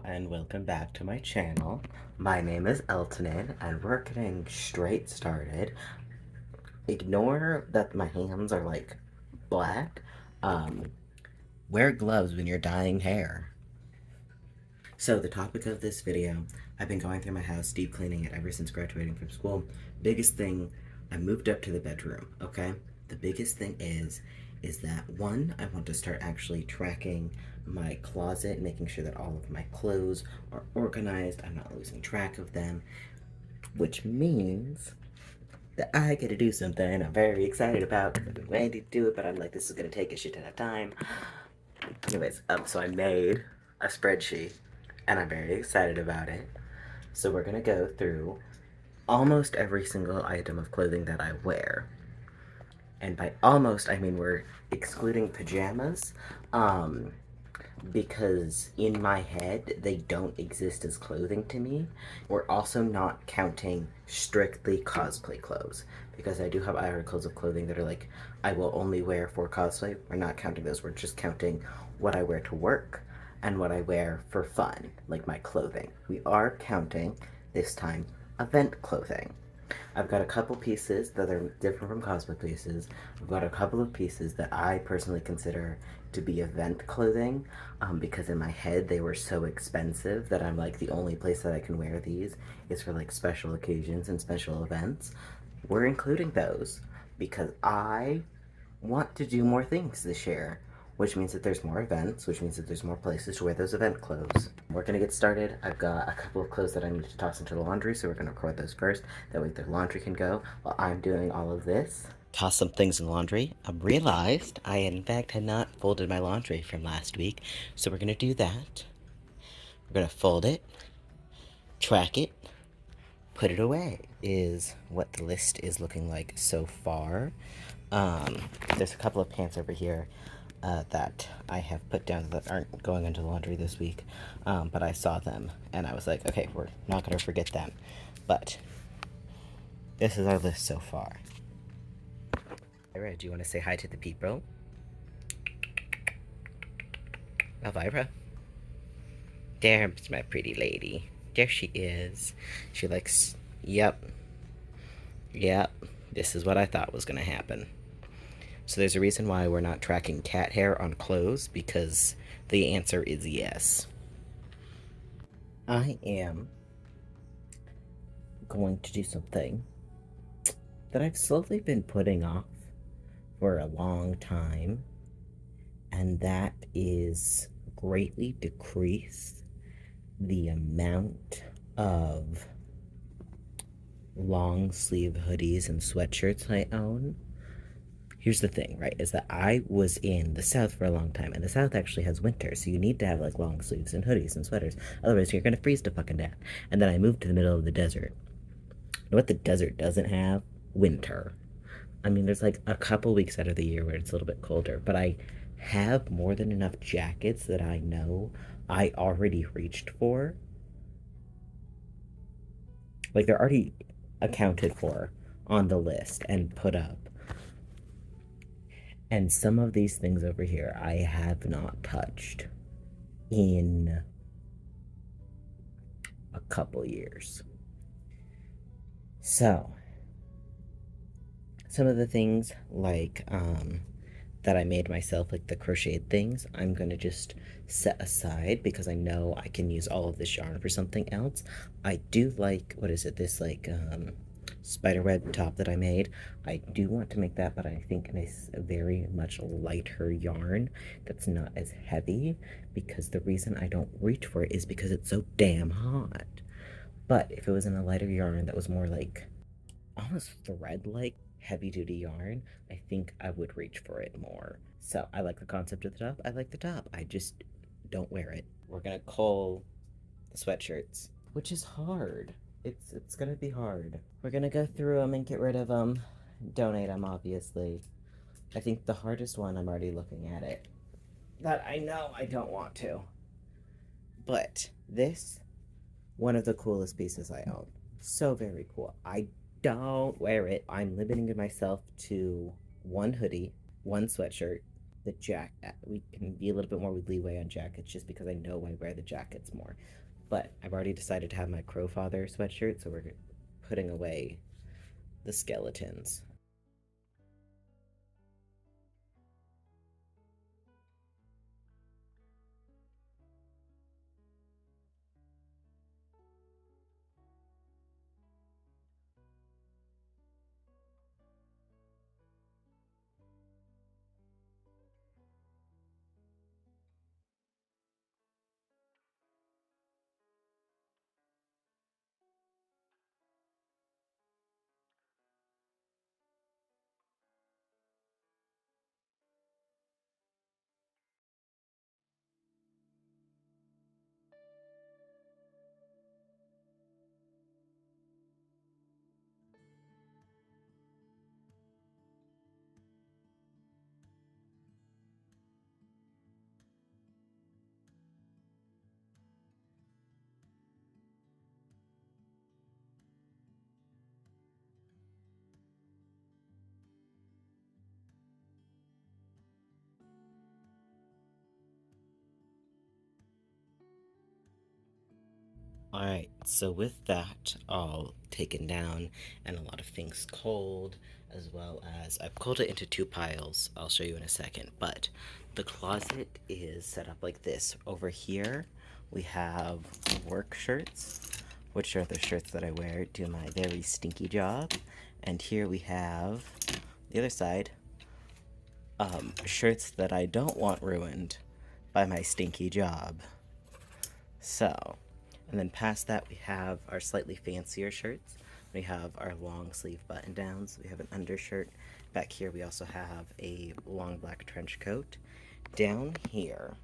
and welcome back to my channel. My name is Eltonin and we're getting straight started. Ignore that my hands are like black. Um, Wear gloves when you're dyeing hair. So the topic of this video, I've been going through my house, deep cleaning it ever since graduating from school. Biggest thing, I moved up to the bedroom, okay? The biggest thing is that one, I want to start actually tracking my closet, making sure that all of my clothes are organized, I'm not losing track of them, which means that I get to do something I'm very excited about. I've been waiting to do it, but I'm like, this is gonna take a shit ton of time. Anyways, so I made a spreadsheet and I'm very excited about it. So we're gonna go through almost every single item of clothing that I wear. And by almost, I mean we're excluding pajamas, um, because in my head they don't exist as clothing to me. We're also not counting strictly cosplay clothes because I do have articles of clothing that are like I will only wear for cosplay. We're not counting those. We're just counting what I wear to work and what I wear for fun, like my clothing. We are counting this time event clothing. I've got a couple pieces that are different from cosplay pieces. I've got a couple of pieces that I personally consider to be event clothing, because in my head they were so expensive that I'm like, the only place that I can wear these is for like special occasions and special events. We're including those because I want to do more things this year, which means that there's more events, which means that there's more places to wear those event clothes. We're gonna get started. I've got a couple of clothes that I need to toss into the laundry, so we're gonna record those first. That way the laundry can go while I'm doing all of this. Toss some things in laundry. I realized I, in fact, had not folded my laundry from last week, so we're gonna do that. We're gonna fold it, track it, put it away, is what the list is looking like so far. There's a couple of pants over here that I have put down that aren't going into the laundry this week, but I saw them and I was like, okay, we're not going to forget them. But this is our list so far. Ira, do you want to say hi to the people? Elvira? There's my pretty lady. There she is. She likes, yep, this is what I thought was going to happen. So there's a reason why we're not tracking cat hair on clothes, because the answer is yes. I am going to do something that I've slowly been putting off for a long time, and that is greatly decrease the amount of long sleeve hoodies and sweatshirts I own. Here's the thing, right, is that I was in the South for a long time, and the South actually has winter, so you need to have, like, long sleeves and hoodies and sweaters, otherwise you're gonna freeze to fucking death. And then I moved to the middle of the desert. You know what the desert doesn't have? Winter. I mean, there's, like, a couple weeks out of the year where it's a little bit colder, but I have more than enough jackets that I know I already reached for. Like, they're already accounted for on the list and put up. And some of these things over here I have not touched in a couple years. So, some of the things like that I made myself, like the crocheted things, I'm gonna just set aside because I know I can use all of this yarn for something else. I do like, what is it, this like spiderweb top that I made. I do want to make that, but I think a very much lighter yarn that's not as heavy, because the reason I don't reach for it is because it's so damn hot. But if it was in a lighter yarn that was more like almost thread-like heavy duty yarn, I think I would reach for it more. So I like the concept of the top. I like the top. I just don't wear it. We're gonna cull the sweatshirts, which is hard. It's gonna be hard. We're gonna go through them and get rid of them, donate them, obviously. I think the hardest one, I'm already looking at it, that I know I don't want to. But this, one of the coolest pieces I own. So very cool. I don't wear it. I'm limiting myself to one hoodie, one sweatshirt, we can be a little bit more with leeway on jackets just because I know I wear the jackets more. But I've already decided to have my Crowfather sweatshirt, so we're putting away the skeletons. Alright, so with that all taken down and a lot of things cold, as well as I've cooled it into two piles, I'll show you in a second, but the closet is set up like this. Over here, we have work shirts, which are the shirts that I wear to my very stinky job, and here we have the other side, shirts that I don't want ruined by my stinky job. So, and then past that, we have our slightly fancier shirts. We have our long sleeve button downs. We have an undershirt. Back here, we also have a long black trench coat. Down here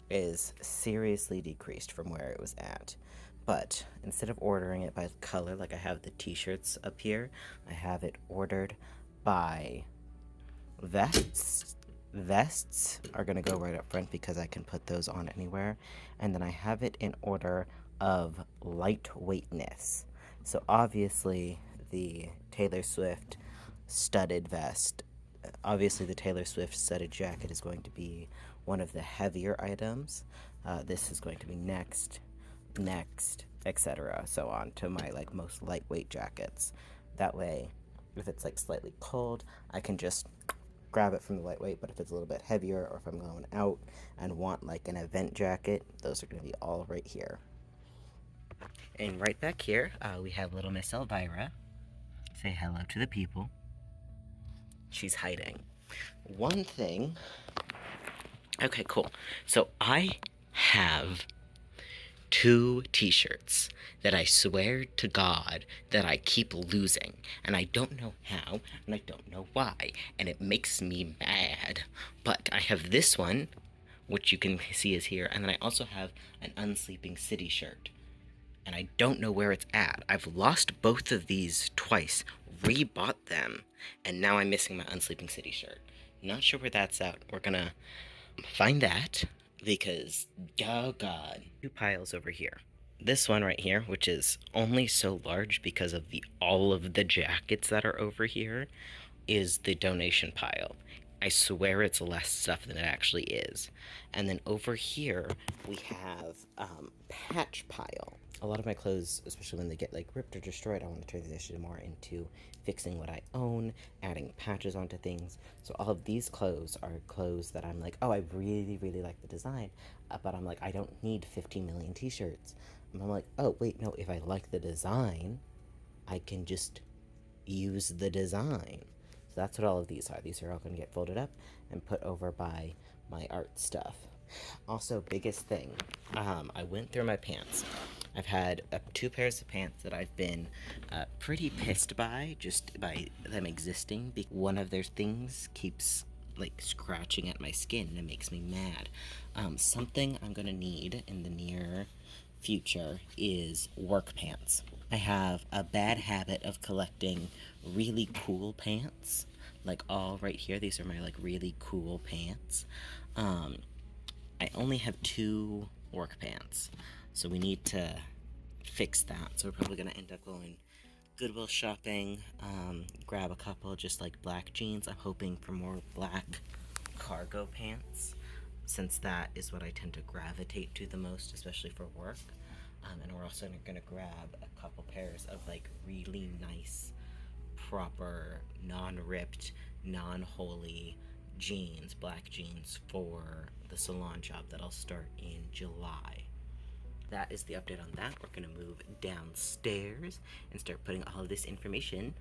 is seriously decreased from where it was at. But instead of ordering it by color, like I have the t shirts up here, I have it ordered by vests. Vests are going to go right up front because I can put those on anywhere. And then I have it in order of lightweightness. So obviously the Taylor Swift studded vest, obviously the Taylor Swift studded jacket is going to be one of the heavier items. This is going to be next, etc. So on to my like most lightweight jackets. That way, if it's like slightly cold, I can just grab it from the lightweight, but if it's a little bit heavier or if I'm going out and want like an event jacket, those are going to be all right here. And right back here, we have little Miss Elvira. Say hello to the people. She's hiding. One thing. Okay, cool. So I have two t-shirts that I swear to God that I keep losing, and I don't know how, and I don't know why, and it makes me mad. But I have this one, which you can see is here, and then I also have an Unsleeping City shirt, and I don't know where it's at. I've lost both of these twice, rebought them, and now I'm missing my Unsleeping City shirt. Not sure where that's at. We're gonna find that because, oh god. Two piles over here. This one right here, which is only so large because of all of the jackets that are over here, is the donation pile. I swear it's less stuff than it actually is. And then over here, we have patch pile. A lot of my clothes, especially when they get like ripped or destroyed, I want to transition more into fixing what I own, adding patches onto things. So all of these clothes are clothes that I'm like, oh, I really, really like the design, but I'm like, I don't need 15 million t-shirts. And I'm like, oh, wait, no, if I like the design, I can just use the design. So that's what all of these are. These are all going to get folded up and put over by my art stuff. Also, biggest thing, I went through my pants. I've had two pairs of pants that I've been pretty pissed by, just by them existing. One of their things keeps like scratching at my skin and it makes me mad. Something I'm gonna need in the near future is work pants. I have a bad habit of collecting really cool pants, like all right here. These are my like really cool pants. I only have two work pants, so we need to fix that. So we're probably gonna end up going Goodwill shopping, grab a couple just like black jeans. I'm hoping for more black cargo pants, since that is what I tend to gravitate to the most, especially for work. And we're also gonna grab a couple pairs of like really nice, proper, non-ripped, non-holy jeans, black jeans for the salon job that I'll start in July. That is the update on that. We're gonna move downstairs and start putting all of this information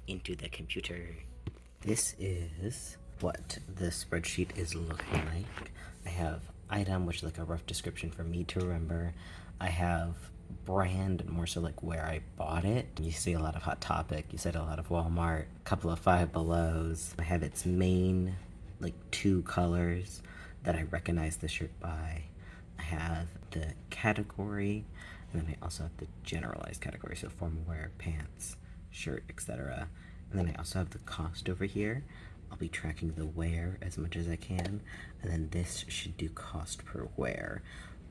into the computer. This is what the spreadsheet is looking like. I have item, which is like a rough description for me to remember. I have brand, more so like where I bought it. You see a lot of Hot Topic, you said a lot of Walmart, a couple of Five Belows. I have its main like 2 colors that I recognize the shirt by. I have the category, and then I also have the generalized category, so formal wear, pants, shirt, etc. And then I also have the cost over here. I'll be tracking the wear as much as I can, and then this should do cost per wear.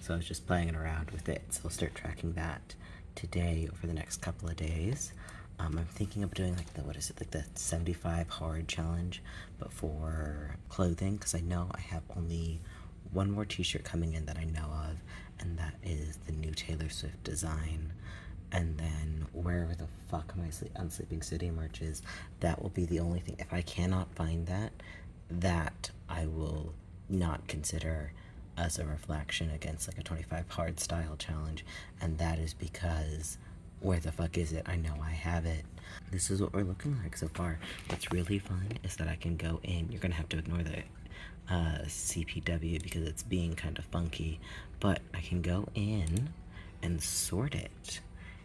So I was just playing around with it, so I'll start tracking that today over the next couple of days. I'm thinking of doing like the 75 hard challenge, but for clothing, because I know I have only one more t-shirt coming in that I know of, and that is the new Taylor Swift design. And then wherever the fuck my Unsleeping City merch is, that will be the only thing. If I cannot find that, that I will not consider as a reflection against like a 25 hard style challenge. And that is because where the fuck is it? I know I have it. This is what we're looking like so far. What's really fun is that I can go in. You're gonna have to ignore the CPW because it's being kind of funky, but I can go in and sort it,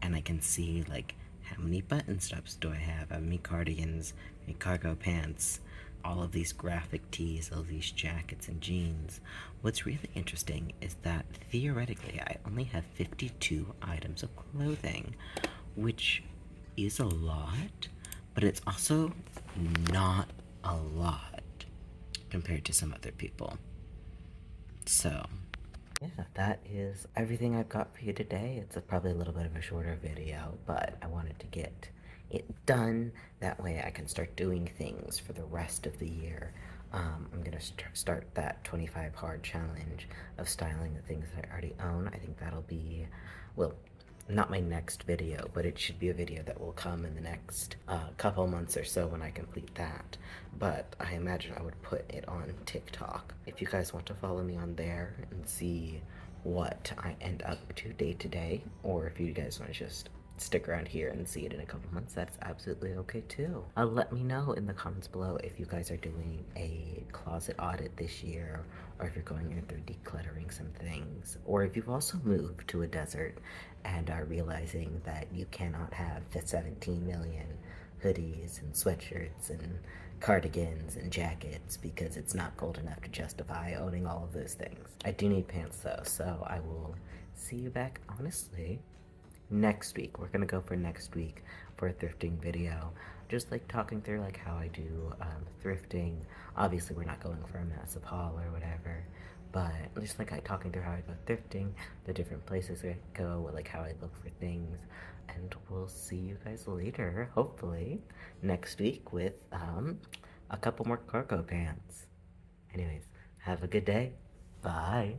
and I can see like how many button stops do I have, how many cardigans, how many cargo pants, all of these graphic tees, all these jackets and jeans. What's really interesting is that theoretically I only have 52 items of clothing, which is a lot, but it's also not a lot compared to some other people. So, yeah, that is everything I've got for you today. It's probably a little bit of a shorter video, but I wanted to get it done. That way I can start doing things for the rest of the year. I'm going to start that 25 hard challenge of styling the things that I already own. I think that'll be, well, not my next video, but it should be a video that will come in the next couple months or so when I complete that. But I imagine I would put it on TikTok. If you guys want to follow me on there and see what I end up to day, or if you guys want to just stick around here and see it in a couple months, that's absolutely okay too. Let me know in the comments below if you guys are doing a closet audit this year, or if you're going in through decluttering some things, or if you've also moved to a desert and are realizing that you cannot have the 17 million hoodies and sweatshirts and cardigans and jackets because it's not cold enough to justify owning all of those things. I do need pants though, so I will see you back, honestly, next week. We're gonna go for next week for a thrifting video, just like talking through like how I do thrifting. Obviously we're not going for a massive haul or whatever, but just like talking through how I go thrifting, the different places I go, like how I look for things. And we'll see you guys later, hopefully next week, with a couple more cargo pants. Anyways, have a good day. Bye.